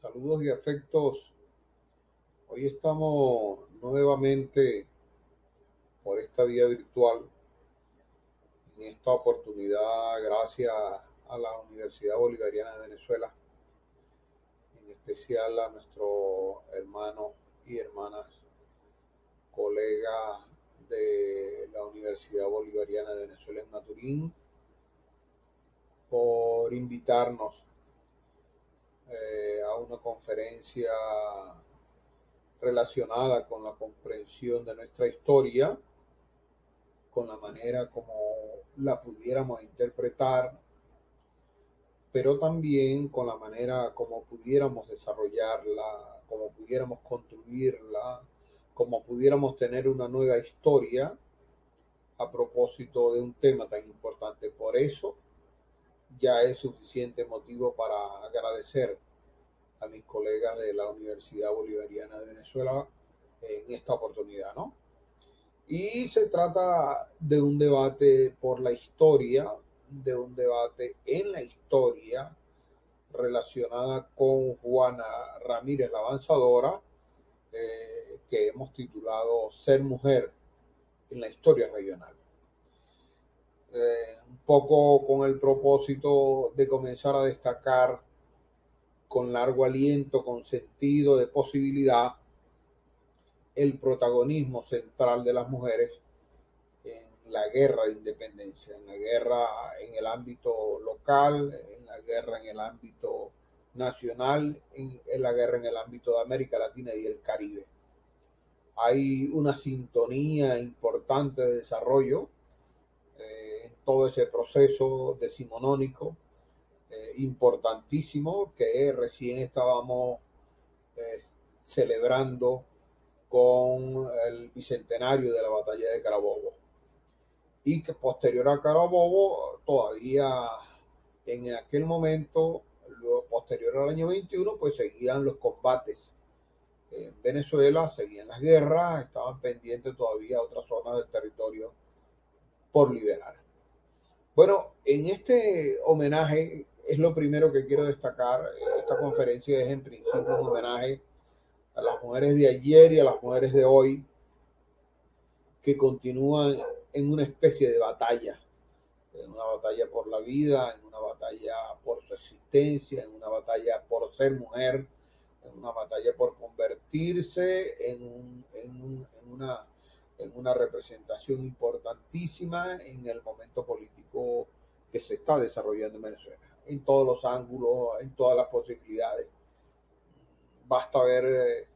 Saludos y afectos. Hoy estamos nuevamente por esta vía virtual. En esta oportunidad, gracias a la Universidad Bolivariana de Venezuela, en especial a nuestros hermanos y hermanas, colegas de la Universidad Bolivariana de Venezuela en Maturín, por invitarnos a una conferencia relacionada con la comprensión de nuestra historia, con la manera como la pudiéramos interpretar, pero también con la manera como pudiéramos desarrollarla, como pudiéramos construirla, como pudiéramos tener una nueva historia a propósito de un tema tan importante. Por eso ya es suficiente motivo para agradecer a mis colegas de la Universidad Bolivariana de Venezuela en esta oportunidad, ¿no? Y se trata de un debate por la historia, de un debate en la historia relacionada con Juana Ramírez la Avanzadora, que hemos titulado Ser Mujer en la Historia Regional. Un poco con el propósito de comenzar a destacar con largo aliento, con sentido de posibilidad, el protagonismo central de las mujeres en la guerra de independencia, en la guerra en el ámbito local, en la guerra en el ámbito nacional, en la guerra en el ámbito de América Latina y el Caribe. Hay una sintonía importante de desarrollo en todo ese proceso decimonónico importantísimo que recién estábamos eh, celebrando con el bicentenario de la batalla de Carabobo. Y que posterior a Carabobo, todavía en aquel momento, luego posterior al año 21, pues seguían los combates en Venezuela, seguían las guerras, estaban pendientes todavía otras zonas del territorio por liberar. Bueno, en este homenaje es lo primero que quiero destacar. Esta conferencia es en principio un homenaje a las mujeres de ayer y a las mujeres de hoy que continúan en una especie de batalla, en una batalla por la vida, en una batalla por su existencia, en una batalla por ser mujer, en una batalla por convertirse en una representación importantísima en el momento político que se está desarrollando en Venezuela, en todos los ángulos, en todas las posibilidades. Basta ver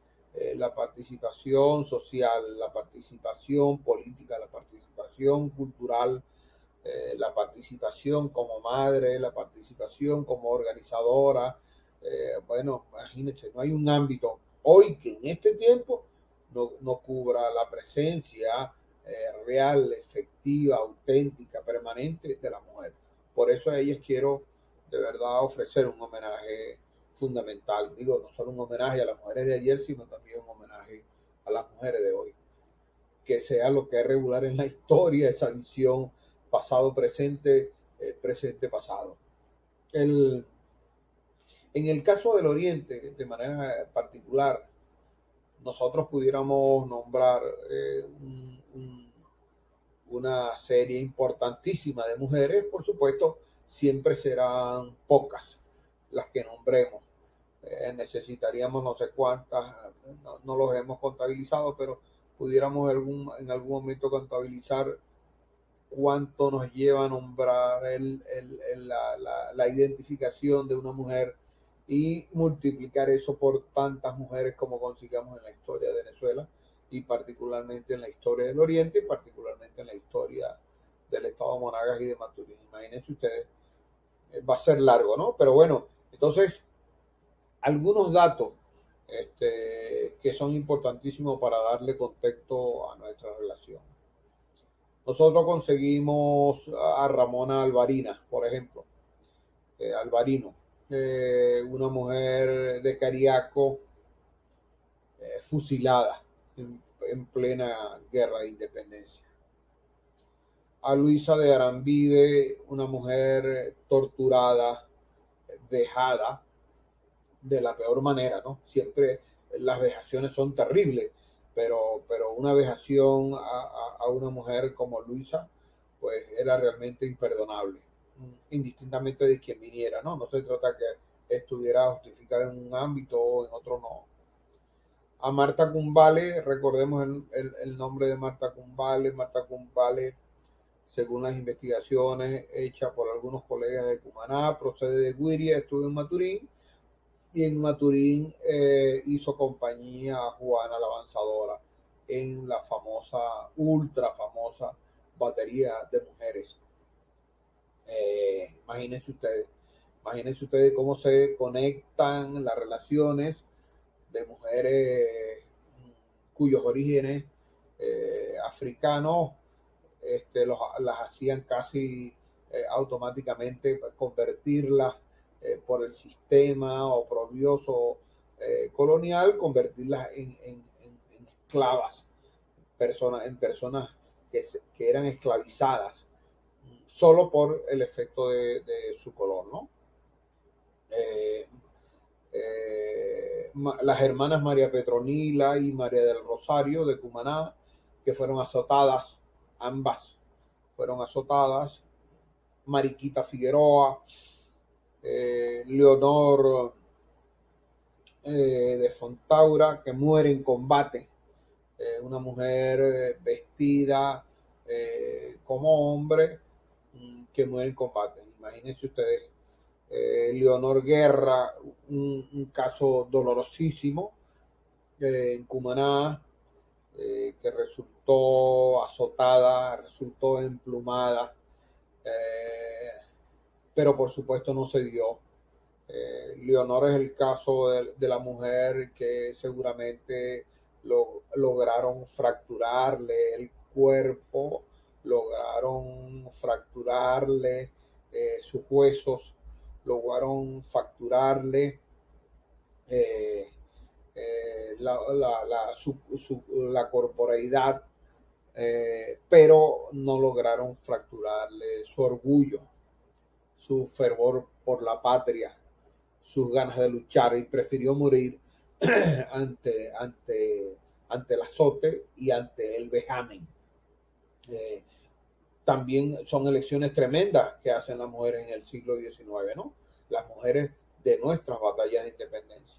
la participación social, la participación política, la participación cultural, la participación como madre, la participación como organizadora. Bueno, imagínense, no hay un ámbito hoy que en este tiempo no cubra la presencia real, efectiva, auténtica, permanente de la mujer. Por eso a ellas quiero de verdad ofrecer un homenaje fundamental. Digo, no solo un homenaje a las mujeres de ayer, sino también un homenaje a las mujeres de hoy. Que sea lo que es regular en la historia, esa visión pasado-presente, presente-pasado. En el caso del Oriente, de manera particular, nosotros pudiéramos nombrar una serie importantísima de mujeres, por supuesto, siempre serán pocas las que nombremos. Necesitaríamos no sé cuántas, no los hemos contabilizado, pero pudiéramos en algún momento contabilizar cuánto nos lleva a nombrar la identificación de una mujer y multiplicar eso por tantas mujeres como consigamos en la historia de Venezuela y particularmente en la historia del Oriente y particularmente en la historia del estado de Monagas y de Maturín. Imagínense ustedes, va a ser largo, ¿no? Pero bueno, entonces, algunos datos que son importantísimos para darle contexto a nuestra relación. Nosotros conseguimos a Ramona Alvarina, por ejemplo, Alvarino, una mujer de Cariaco fusilada en plena guerra de independencia. A Luisa de Arambide, una mujer torturada, vejada, de la peor manera, ¿no? Siempre las vejaciones son terribles, pero una vejación a una mujer como Luisa, pues era realmente imperdonable, indistintamente de quien viniera, ¿no? No se trata que estuviera justificada en un ámbito o en otro no. A Marta Cumbale, recordemos el nombre de Marta Cumbale. Marta Cumbale, según las investigaciones hechas por algunos colegas de Cumaná, procede de Guiria, estuvo en Maturín, y en Maturín hizo compañía a Juana la Avanzadora en la famosa, ultra famosa batería de mujeres. Imagínense ustedes cómo se conectan las relaciones de mujeres cuyos orígenes africanos las hacían casi automáticamente convertirlas por el sistema oprobioso colonial, convertirlas en esclavas, en personas que eran esclavizadas solo por el efecto de su color, ¿no? Eh, las hermanas María Petronila y María del Rosario de Cumaná, que fueron azotadas, ambas fueron azotadas. Mariquita Figueroa, Leonor de Fontaura, que muere en combate, una mujer vestida como hombre, que muere en combate. Imagínense ustedes, Leonor Guerra, un caso dolorosísimo en Cumaná, que resultó azotada, resultó emplumada, pero por supuesto no se dio. Leonor es el caso de la mujer que seguramente lograron fracturarle el cuerpo, lograron fracturarle sus huesos, lograron fracturarle eh, la corporalidad, pero no lograron fracturarle su orgullo, su fervor por la patria, sus ganas de luchar, y prefirió morir ante, ante, ante el azote y ante el vejamen. Eh, También son elecciones tremendas que hacen las mujeres en el siglo XIX, ¿no? Las mujeres de nuestras batallas de independencia.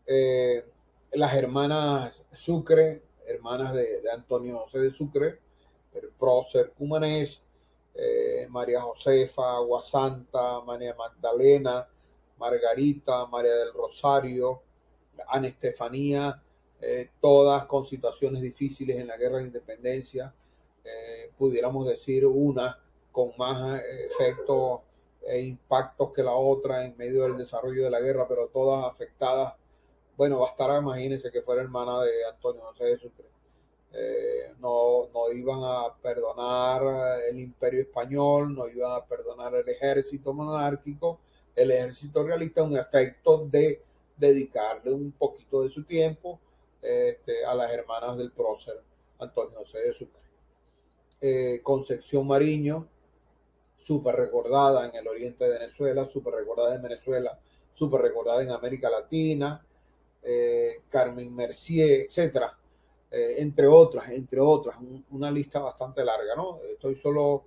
Eh, las hermanas Sucre, hermanas de Antonio José de Sucre, el prócer cumanés, María Josefa, Aguasanta, María Magdalena, Margarita, María del Rosario, Ana Estefanía, todas con situaciones difíciles en la guerra de independencia, pudiéramos decir una con más efectos e impactos que la otra en medio del desarrollo de la guerra, pero todas afectadas. Bueno, bastará, imagínense que fuera hermana de Antonio José de Sucre. No iban a perdonar el imperio español, no iban a perdonar el ejército monárquico, el ejército realista, un efecto de dedicarle un poquito de su tiempo a las hermanas del prócer Antonio José de Sucre. Concepción Mariño, súper recordada en el oriente de Venezuela, súper recordada en Venezuela, súper recordada en América Latina, Carmen Mercier, etcétera, entre otras, una lista bastante larga, ¿no? Estoy solo,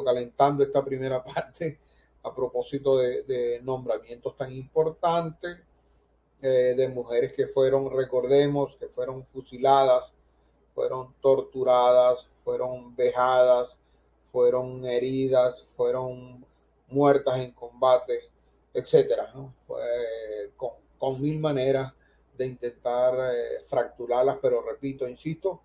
calentando esta primera parte a propósito de nombramientos tan importantes, de mujeres que fueron, recordemos, que fueron fusiladas, fueron torturadas, fueron vejadas, fueron heridas, fueron muertas en combate, etcétera, ¿no? Con mil maneras de intentar fracturarlas, pero repito, insisto,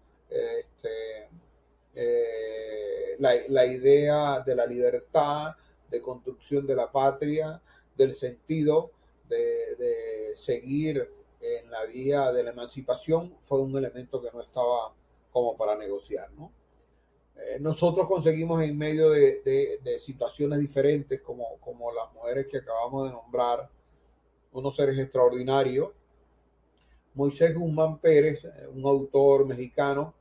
la idea de la libertad, de construcción de la patria, del sentido de seguir en la vía de la emancipación, fue un elemento que no estaba como para negociar, ¿no? Nosotros conseguimos en medio de situaciones diferentes, como las mujeres que acabamos de nombrar, unos seres extraordinarios. Moisés Guzmán Pérez, un autor mexicano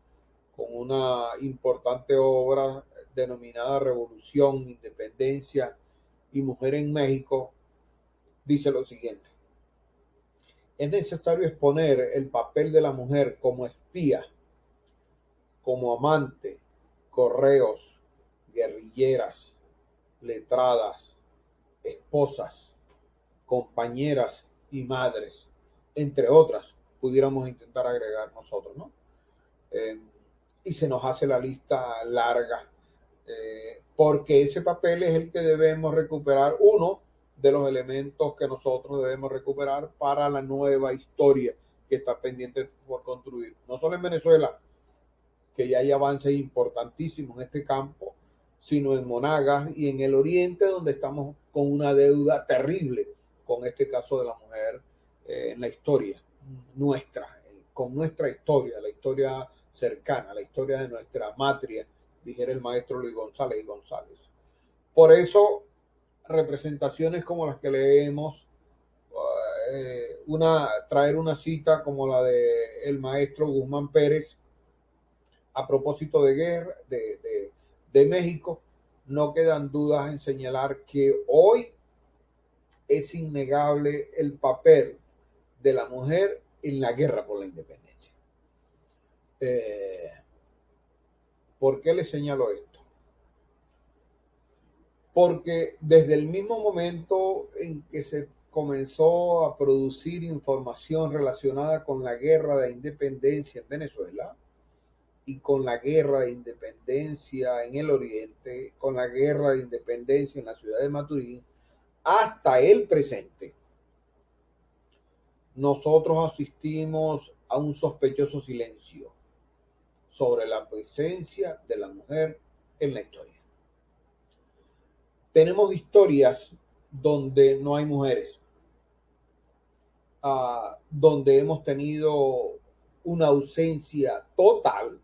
con una importante obra denominada Revolución, Independencia y Mujer en México, dice lo siguiente: es necesario exponer el papel de la mujer como espía, como amante, correos, guerrilleras, letradas, esposas, compañeras y madres, entre otras, pudiéramos intentar agregar nosotros, ¿no? Eh, y se nos hace la lista larga, porque ese papel es el que debemos recuperar, uno de los elementos que nosotros debemos recuperar para la nueva historia que está pendiente por construir, no solo en Venezuela, que ya hay avances importantísimos en este campo, sino en Monagas y en el Oriente, donde estamos con una deuda terrible con este caso de la mujer en la historia nuestra, con nuestra historia, la historia cercana, la historia de nuestra matria, dijera el maestro Luis González y González. Por eso, representaciones como las que leemos, traer una cita como la de el maestro Guzmán Pérez, a propósito de guerra, de México, no quedan dudas en señalar que hoy es innegable el papel de la mujer en la guerra por la independencia. ¿Por qué le señalo esto? Porque desde el mismo momento en que se comenzó a producir información relacionada con la guerra de independencia en Venezuela, y con la guerra de independencia en el Oriente, con la guerra de independencia en la ciudad de Maturín, hasta el presente, nosotros asistimos a un sospechoso silencio sobre la presencia de la mujer en la historia. Tenemos historias donde no hay mujeres, donde hemos tenido una ausencia total,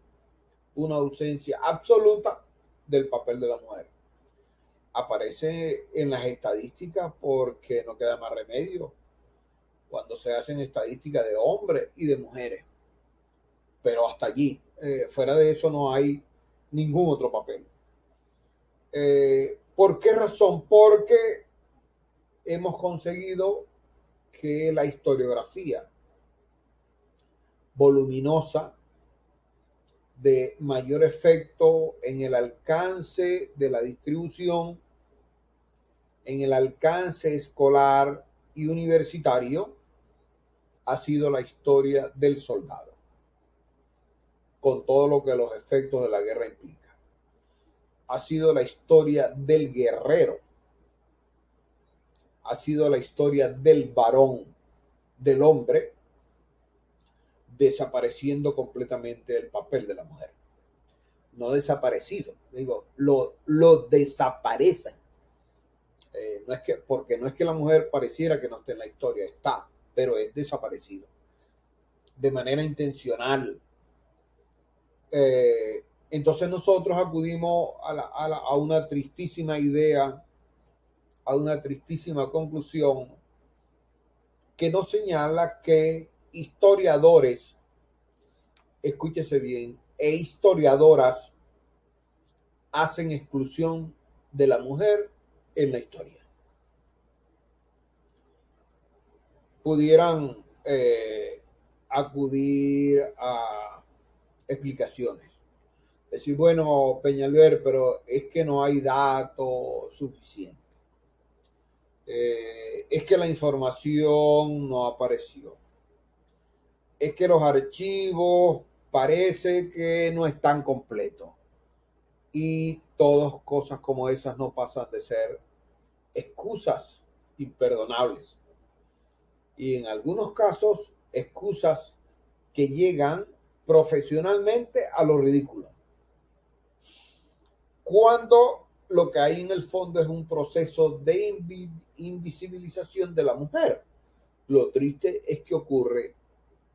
una ausencia absoluta del papel de la mujer. Aparece en las estadísticas porque no queda más remedio cuando se hacen estadísticas de hombres y de mujeres. Pero hasta allí, fuera de eso no hay ningún otro papel. ¿Por qué razón? Porque hemos conseguido que la historiografía voluminosa, de mayor efecto en el alcance de la distribución, en el alcance escolar y universitario, ha sido la historia del soldado, con todo lo que los efectos de la guerra implican. Ha sido la historia del guerrero, ha sido la historia del varón, del hombre, desapareciendo completamente el papel de la mujer. No desaparecido, digo, lo desaparecen. No es que, porque no es que la mujer pareciera que no esté en la historia, está, pero es desaparecido de manera intencional. Entonces nosotros acudimos a una tristísima idea, a una tristísima conclusión, que nos señala que historiadores, escúchese bien, e historiadoras hacen exclusión de la mujer en la historia. Pudieran acudir a explicaciones. Decir, bueno, Peñalver, pero es que no hay datos suficientes. Es que la información no apareció. Es que los archivos parece que no están completos. Y todas cosas como esas no pasan de ser excusas imperdonables. Y en algunos casos, excusas que llegan profesionalmente a lo ridículo. Cuando lo que hay en el fondo es un proceso de invisibilización de la mujer. Lo triste es que ocurre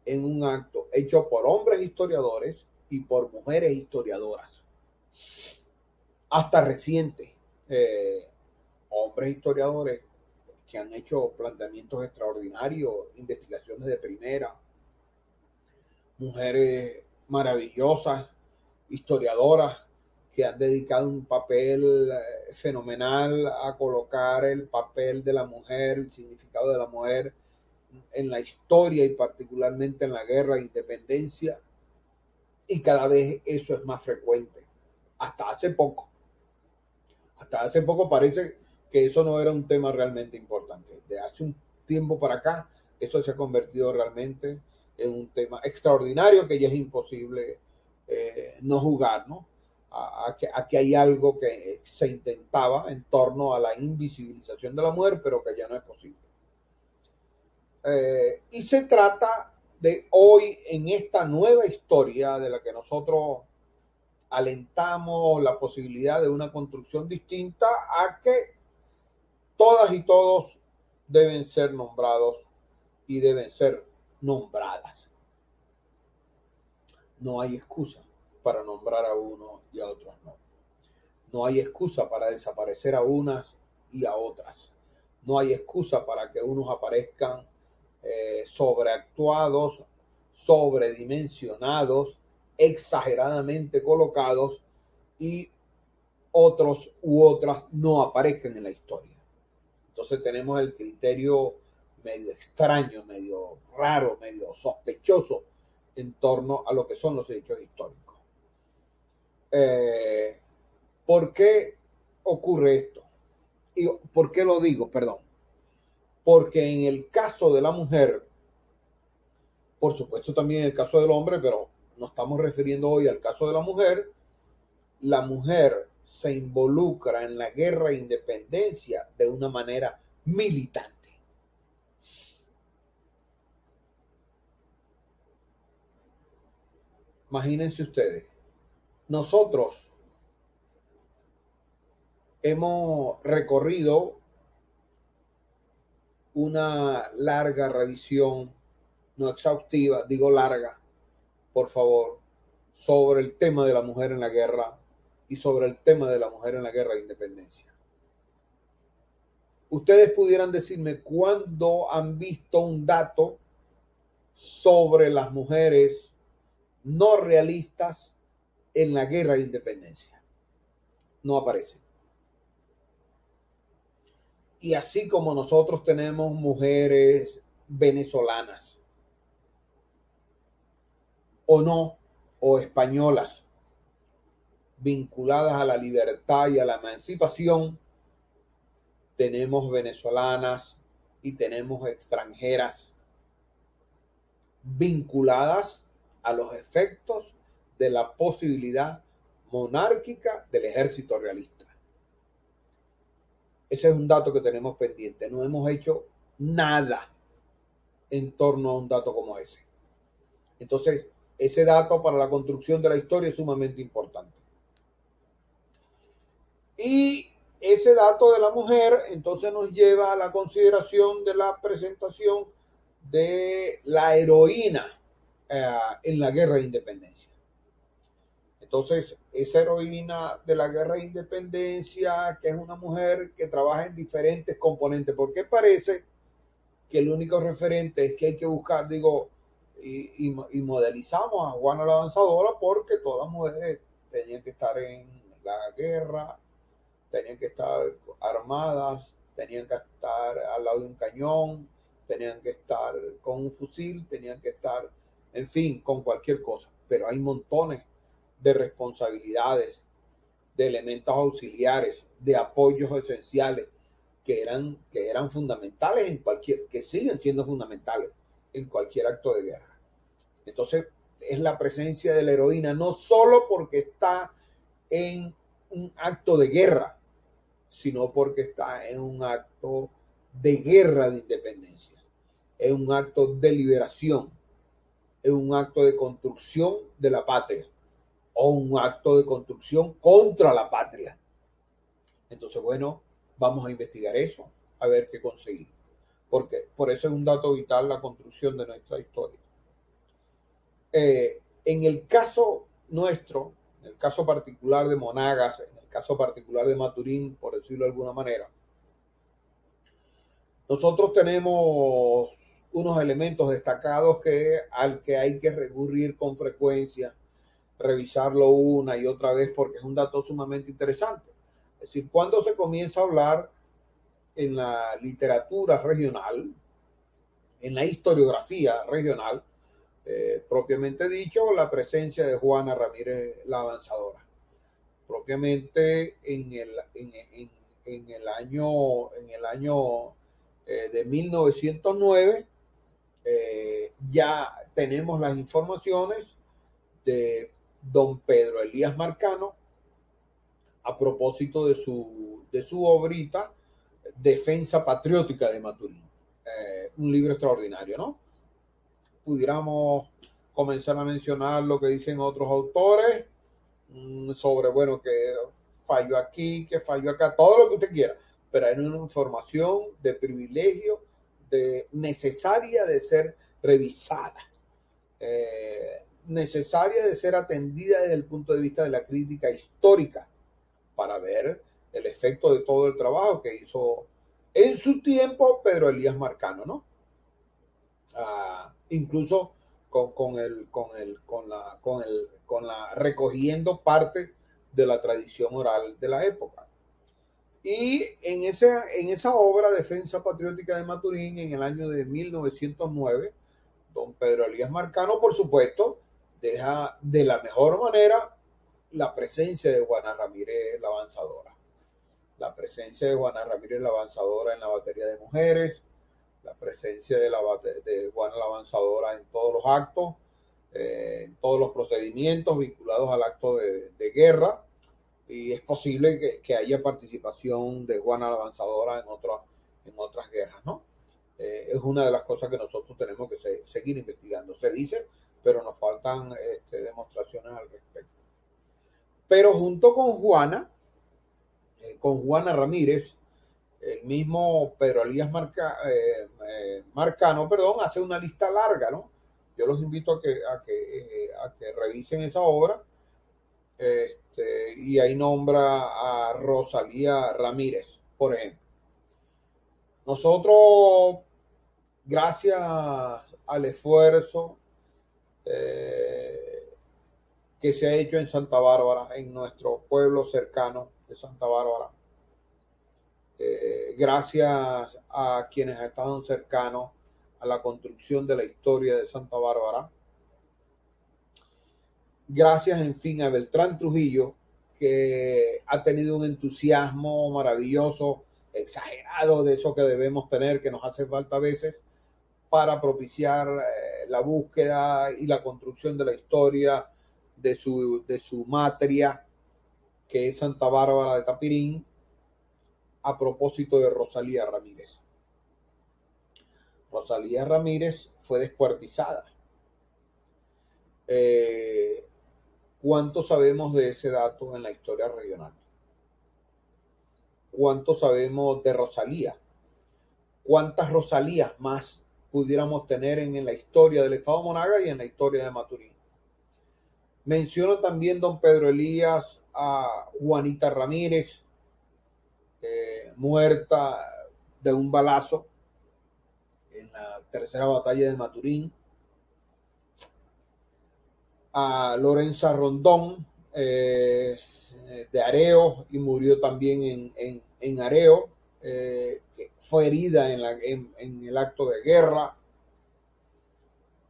en un acto hecho por hombres historiadores y por mujeres historiadoras. Hasta reciente, hombres historiadores que han hecho planteamientos extraordinarios, investigaciones de primera, mujeres maravillosas, historiadoras, que han dedicado un papel fenomenal a colocar el papel de la mujer, el significado de la mujer en la historia y particularmente en la guerra de independencia, y cada vez eso es más frecuente. Hasta hace poco. Hasta hace poco parece que eso no era un tema realmente importante. De hace un tiempo para acá, eso se ha convertido realmente en un tema extraordinario que ya es imposible no jugar, ¿no? Aquí hay algo que se intentaba en torno a la invisibilización de la mujer, pero que ya no es posible. Y se trata de hoy, en esta nueva historia de la que nosotros alentamos la posibilidad de una construcción distinta, a que todas y todos deben ser nombrados y deben ser nombradas. No hay excusa para nombrar a uno y a otros no. No hay excusa para desaparecer a unas y a otras. No hay excusa para que unos aparezcan sobreactuados, sobredimensionados, exageradamente colocados, y otros u otras no aparezcan en la historia. Entonces tenemos el criterio medio extraño, medio raro, medio sospechoso en torno a lo que son los hechos históricos. ¿Por qué ocurre esto? ¿Y por qué lo digo? Perdón. Porque en el caso de la mujer, por supuesto también en el caso del hombre, pero nos estamos refiriendo hoy al caso de la mujer se involucra en la guerra de independencia de una manera militante. Imagínense ustedes, nosotros hemos recorrido una larga revisión, no exhaustiva, digo larga, por favor, sobre el tema de la mujer en la guerra y sobre el tema de la mujer en la guerra de independencia. Ustedes pudieran decirme cuándo han visto un dato sobre las mujeres no realistas en la guerra de independencia. No aparece. Y así como nosotros tenemos mujeres venezolanas, o no, o españolas, vinculadas a la libertad y a la emancipación, tenemos venezolanas y tenemos extranjeras vinculadas a los efectos de la posibilidad monárquica del ejército realista. Ese es un dato que tenemos pendiente. No hemos hecho nada en torno a un dato como ese. Entonces, ese dato para la construcción de la historia es sumamente importante. Y ese dato de la mujer entonces nos lleva a la consideración de la presentación de la heroína en la guerra de independencia. Entonces, esa heroína de la guerra de independencia, que es una mujer que trabaja en diferentes componentes, porque parece que el único referente es que hay que buscar, digo, y modelizamos a Juana la Avanzadora porque todas las mujeres tenían que estar en la guerra, tenían que estar armadas, tenían que estar al lado de un cañón, tenían que estar con un fusil, tenían que estar, en fin, con cualquier cosa. Pero hay montones de responsabilidades, de elementos auxiliares, de apoyos esenciales que eran fundamentales en cualquier, que siguen siendo fundamentales en cualquier acto de guerra. Entonces, es la presencia de la heroína, no solo porque está en un acto de guerra, sino porque está en un acto de guerra de independencia, es un acto de liberación, es un acto de construcción de la patria o un acto de construcción contra la patria. Entonces, bueno, vamos a investigar eso, a ver qué conseguimos. Porque por eso es un dato vital la construcción de nuestra historia. En el caso nuestro, en el caso particular de Monagas, en el caso particular de Maturín, por decirlo de alguna manera, nosotros tenemos unos elementos destacados al que hay que recurrir con frecuencia, revisarlo una y otra vez porque es un dato sumamente interesante. Es decir, cuando se comienza a hablar en la literatura regional, en la historiografía regional, propiamente dicho, la presencia de Juana Ramírez la Avanzadora. Propiamente en el año de 1909, ya tenemos las informaciones de don Pedro Elías Marcano a propósito de su obrita Defensa Patriótica de Maturín. Un libro extraordinario, ¿no? Pudiéramos comenzar a mencionar lo que dicen otros autores sobre, bueno, que falló aquí, que falló acá, todo lo que usted quiera, pero hay una información de privilegio, necesaria de ser revisada, necesaria de ser atendida desde el punto de vista de la crítica histórica, para ver el efecto de todo el trabajo que hizo en su tiempo Pedro Elías Marcano, ¿no? Incluso con la recogiendo parte de la tradición oral de la época. Y en esa obra, Defensa Patriótica de Maturín, en el año de 1909, don Pedro Elías Marcano, por supuesto, deja de la mejor manera la presencia de Juana Ramírez la Avanzadora. La presencia de Juana Ramírez la Avanzadora en la batería de mujeres, la presencia de Juana la Avanzadora en todos los actos, en todos los procedimientos vinculados al acto de guerra, y es posible que haya participación de Juana la Avanzadora en otras guerras, ¿no? Es una de las cosas que nosotros tenemos que seguir investigando. Se dice, pero nos faltan demostraciones al respecto. Pero junto con Juana Ramírez, el mismo Pedro Elías Marcano, hace una lista larga, ¿no? Yo los invito a que revisen esa obra, y ahí nombra a Rosalía Ramírez, por ejemplo. Nosotros, gracias al esfuerzo que se ha hecho en Santa Bárbara, en nuestro pueblo cercano de Santa Bárbara, gracias a quienes estaban cercanos a la construcción de la historia de Santa Bárbara, gracias, en fin, a Beltrán Trujillo, que ha tenido un entusiasmo maravilloso, exagerado, de eso que debemos tener, que nos hace falta a veces, para propiciar la búsqueda y la construcción de la historia de su matria, que es Santa Bárbara de Tapirín, a propósito de Rosalía Ramírez. Rosalía Ramírez fue descuartizada. ¿Cuánto sabemos de ese dato en la historia regional? ¿Cuánto sabemos de Rosalía? ¿Cuántas Rosalías más pudiéramos tener en la historia del Estado Monagas y en la historia de Maturín? Menciona también don Pedro Elías a Juanita Ramírez, muerta de un balazo en la tercera batalla de Maturín, a Lorenza Rondón, de Areo, y murió también en Areo, que fue herida en el acto de guerra,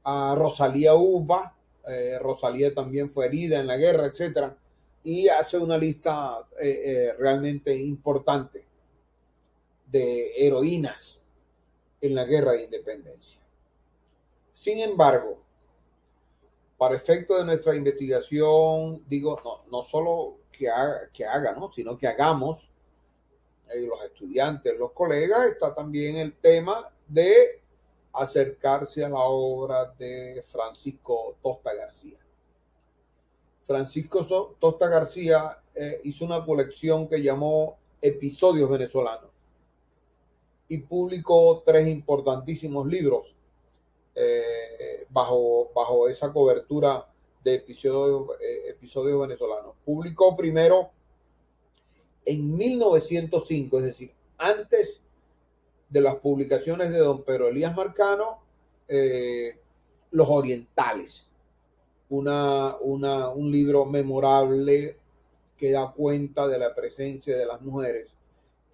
a Rosalía Uva, Rosalía también fue herida en la guerra, etc. Y hace una lista realmente importante de heroínas en la guerra de independencia. Sin embargo, para efecto de nuestra investigación, digo, no solo que haga, ¿no? Sino que hagamos, los estudiantes, los colegas, está también el tema de acercarse a la obra de Francisco Tosta García. Francisco Tosta García hizo una colección que llamó Episodios Venezolanos y publicó 3 importantísimos libros bajo esa cobertura de episodios venezolanos. Publicó primero en 1905, es decir, antes de las publicaciones de don Pedro Elías Marcano, Los Orientales, un libro memorable que da cuenta de la presencia de las mujeres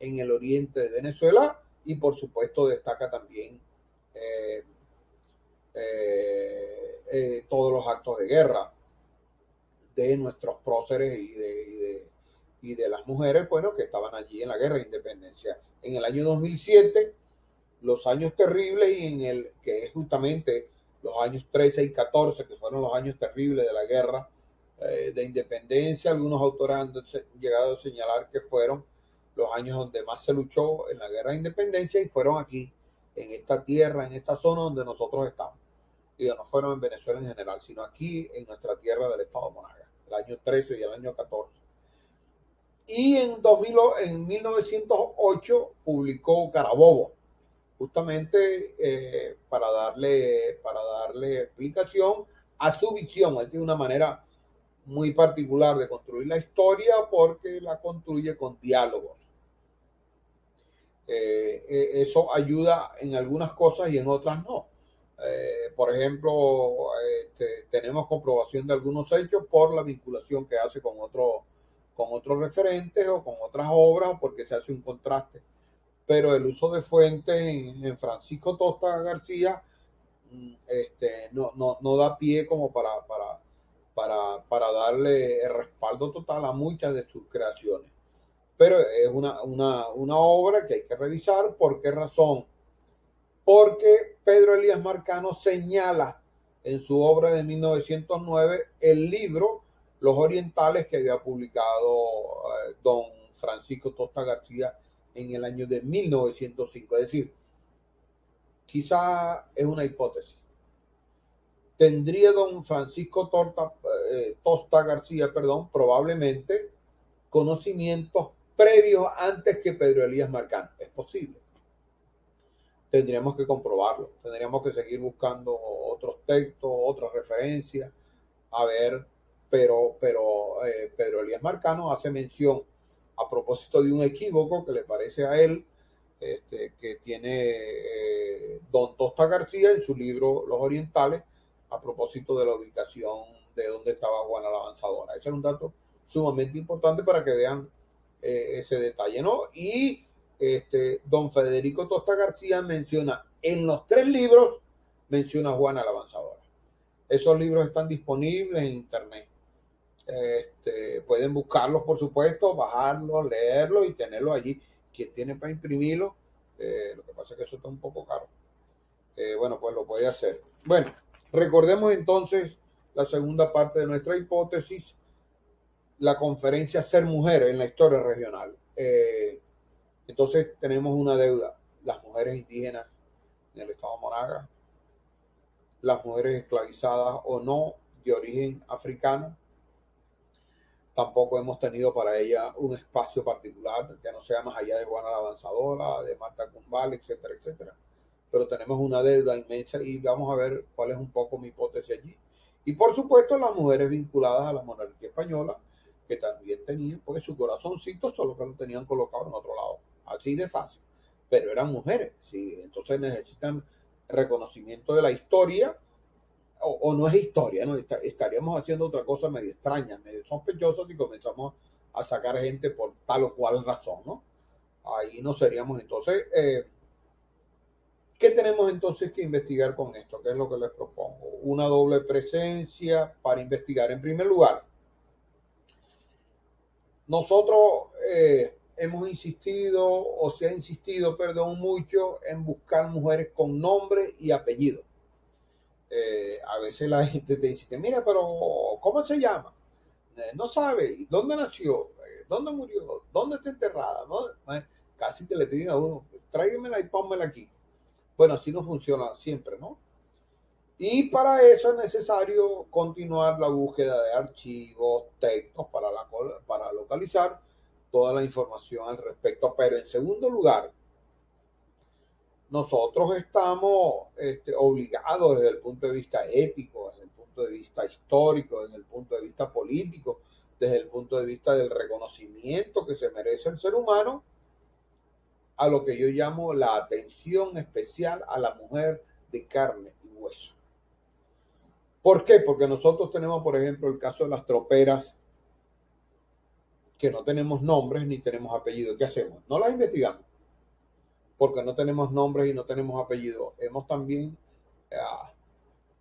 en el oriente de Venezuela, y por supuesto destaca también eh, todos los actos de guerra de nuestros próceres y de las mujeres, bueno, que estaban allí en la guerra de independencia. En el año 2007, los años terribles, y en el que es justamente los años 13 y 14, que fueron los años terribles de la guerra de independencia, algunos autores han llegado a señalar que fueron los años donde más se luchó en la guerra de independencia, y fueron aquí, en esta tierra, en esta zona donde nosotros estamos. Y no fueron en Venezuela en general, sino aquí en nuestra tierra del estado de Monagas, el año 13 y el año 14. Y en 1908 publicó Carabobo, justamente para darle explicación a su visión. Él tiene una manera muy particular de construir la historia, porque la construye con diálogos. Eso ayuda en algunas cosas y en otras no. Por ejemplo, tenemos comprobación de algunos hechos por la vinculación que hace con otros referentes o con otras obras, porque se hace un contraste. Pero el uso de fuentes en Francisco Tosta García no da pie como para darle el respaldo total a muchas de sus creaciones. Pero es una obra que hay que revisar. ¿Por qué razón? Porque Pedro Elías Marcano señala en su obra de 1909 el libro Los Orientales, que había publicado don Francisco Tosta García en el año de 1905. Es decir, quizá es una hipótesis. Tendría don Francisco Tosta García, probablemente conocimientos previos antes que Pedro Elías Marcano. Es posible. Tendríamos que comprobarlo, tendríamos que seguir buscando otros textos, otras referencias, a ver, pero Pedro Elías Marcano hace mención, a propósito de un equívoco que le parece a él, que tiene don Tosta García en su libro Los Orientales, a propósito de la ubicación de donde estaba Juana la Avanzadora. Ese es un dato sumamente importante para que vean ese detalle, ¿no? Y don Federico Tosta García menciona en los 3 libros, menciona a Juana la Avanzadora. Esos libros están disponibles en internet. Pueden buscarlos, por supuesto, bajarlos, leerlos y tenerlos allí. Quien tiene para imprimirlo, lo que pasa es que eso está un poco caro. Bueno, pues lo puede hacer. Bueno, recordemos entonces la segunda parte de nuestra hipótesis, la conferencia Ser Mujer en la historia regional. Entonces tenemos una deuda: las mujeres indígenas en el estado de Monagas, las mujeres esclavizadas o no de origen africano. Tampoco hemos tenido para ella un espacio particular que no sea más allá de Juana la Avanzadora, de Marta Cumbal, etcétera, etcétera. Pero tenemos una deuda inmensa y vamos a ver cuál es un poco mi hipótesis allí. Y por supuesto las mujeres vinculadas a la monarquía española, que también tenían pues su corazoncito, solo que lo tenían colocado en otro lado. Así de fácil. Pero eran mujeres, ¿sí? Entonces necesitan reconocimiento de la historia, o no es historia, ¿no? Estaríamos haciendo otra cosa medio extraña, medio sospechosa, si comenzamos a sacar gente por tal o cual razón, ¿no? Ahí no seríamos. Entonces, ¿qué tenemos entonces que investigar con esto? ¿Qué es lo que les propongo? Una doble presencia para investigar. En primer lugar, nosotros hemos insistido, o se ha insistido, perdón, mucho en buscar mujeres con nombre y apellido. A veces la gente te dice, mira, pero ¿cómo se llama? No sabe, ¿dónde nació? ¿Dónde murió? ¿Dónde está enterrada? ¿No? Casi que le piden a uno, tráigamela y pónmela aquí. Bueno, así no funciona siempre, ¿no? Y para eso es necesario continuar la búsqueda de archivos, textos para localizar toda la información al respecto. Pero en segundo lugar, nosotros estamos obligados desde el punto de vista ético, desde el punto de vista histórico, desde el punto de vista político, desde el punto de vista del reconocimiento que se merece el ser humano, a lo que yo llamo la atención especial a la mujer de carne y hueso. ¿Por qué? Porque nosotros tenemos, por ejemplo, el caso de las troperas, que no tenemos nombres ni tenemos apellidos. ¿Qué hacemos? No las investigamos. porque no tenemos nombres y no tenemos apellidos. Hemos también,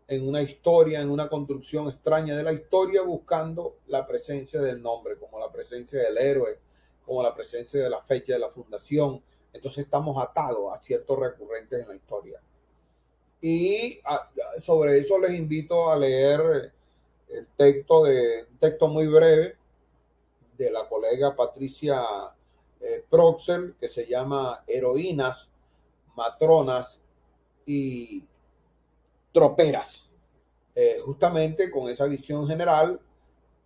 en una historia, en una construcción extraña de la historia, buscando la presencia del nombre, como la presencia del héroe, como la presencia de la fecha de la fundación. Entonces estamos atados a ciertos recurrentes en la historia. Y sobre eso les invito a leer el texto un texto muy breve de la colega Patricia Proxel, que se llama Heroínas, Matronas y Troperas. Justamente con esa visión general,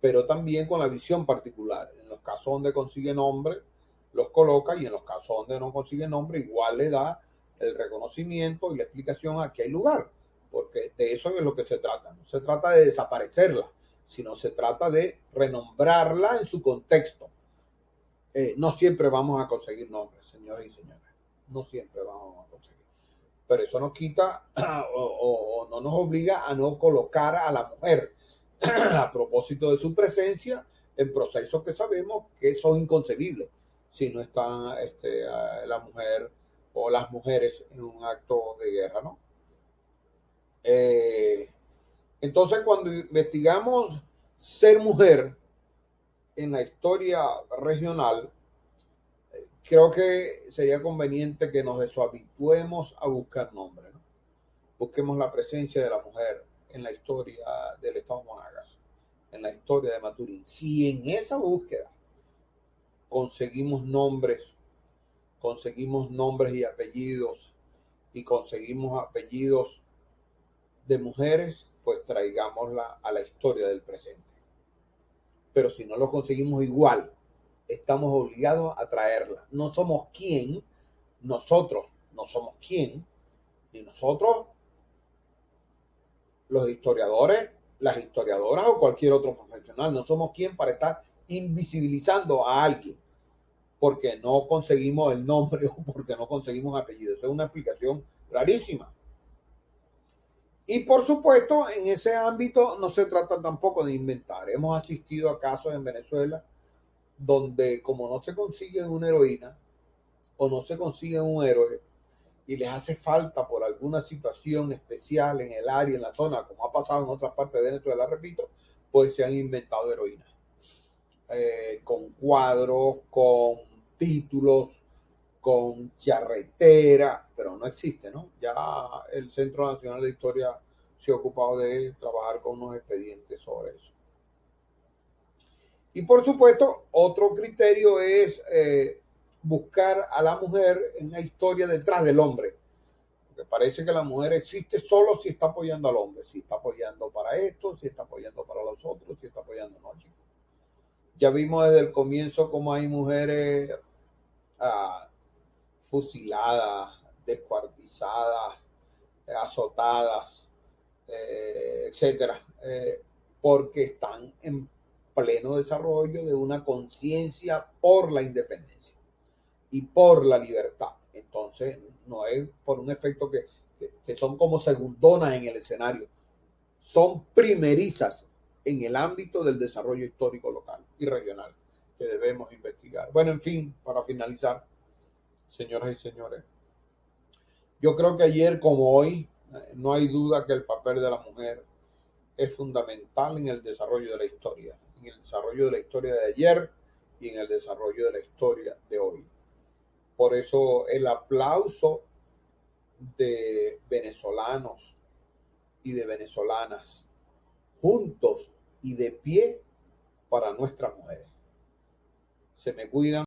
pero también con la visión particular. En los casos donde consigue nombre, los coloca, y en los casos donde no consigue nombre, igual le da el reconocimiento y la explicación a que hay lugar, porque de eso es lo que se trata. No se trata de desaparecerla, sino se trata de renombrarla en su contexto. No siempre vamos a conseguir nombres, señores y señores. No siempre vamos a conseguir. Pero eso nos quita o no nos obliga a no colocar a la mujer a propósito de su presencia en procesos que sabemos que son inconcebibles si no está la mujer o las mujeres en un acto de guerra, ¿no? Entonces, cuando investigamos ser mujer en la historia regional, creo que sería conveniente que nos deshabituemos a buscar nombres, ¿no? Busquemos la presencia de la mujer en la historia del Estado Monagas, en la historia de Maturín. Si en esa búsqueda conseguimos nombres y apellidos, y conseguimos apellidos de mujeres, pues traigámosla a la historia del presente. Pero si no lo conseguimos igual, estamos obligados a traerla. No somos quién, nosotros no somos quién, ni nosotros, los historiadores, las historiadoras o cualquier otro profesional, no somos quién para estar invisibilizando a alguien porque no conseguimos el nombre o porque no conseguimos apellido. Esa es una explicación rarísima. Y por supuesto, en ese ámbito no se trata tampoco de inventar. Hemos asistido a casos en Venezuela donde, como no se consigue una heroína o no se consigue un héroe y les hace falta por alguna situación especial en el área, en la zona, como ha pasado en otras partes de Venezuela, repito, pues se han inventado heroínas. Con cuadros, con títulos, con charretera, pero no existe, ¿no? Ya el Centro Nacional de Historia se ha ocupado de trabajar con unos expedientes sobre eso. Y por supuesto, otro criterio es buscar a la mujer en la historia detrás del hombre. Porque parece que la mujer existe solo si está apoyando al hombre, si está apoyando para esto, si está apoyando para los otros, si está apoyando, no, chicos. Ya vimos desde el comienzo cómo hay mujeres fusiladas, descuartizadas, azotadas, etcétera, porque están en pleno desarrollo de una conciencia por la independencia y por la libertad. Entonces, no es por un efecto que son como segundonas en el escenario, son primerizas en el ámbito del desarrollo histórico local y regional que debemos investigar. Bueno, en fin, para finalizar, señoras y señores, yo creo que ayer como hoy no hay duda que el papel de la mujer es fundamental en el desarrollo de la historia, en el desarrollo de la historia de ayer y en el desarrollo de la historia de hoy. Por eso el aplauso de venezolanos y de venezolanas juntos y de pie para nuestras mujeres. Se me cuidan.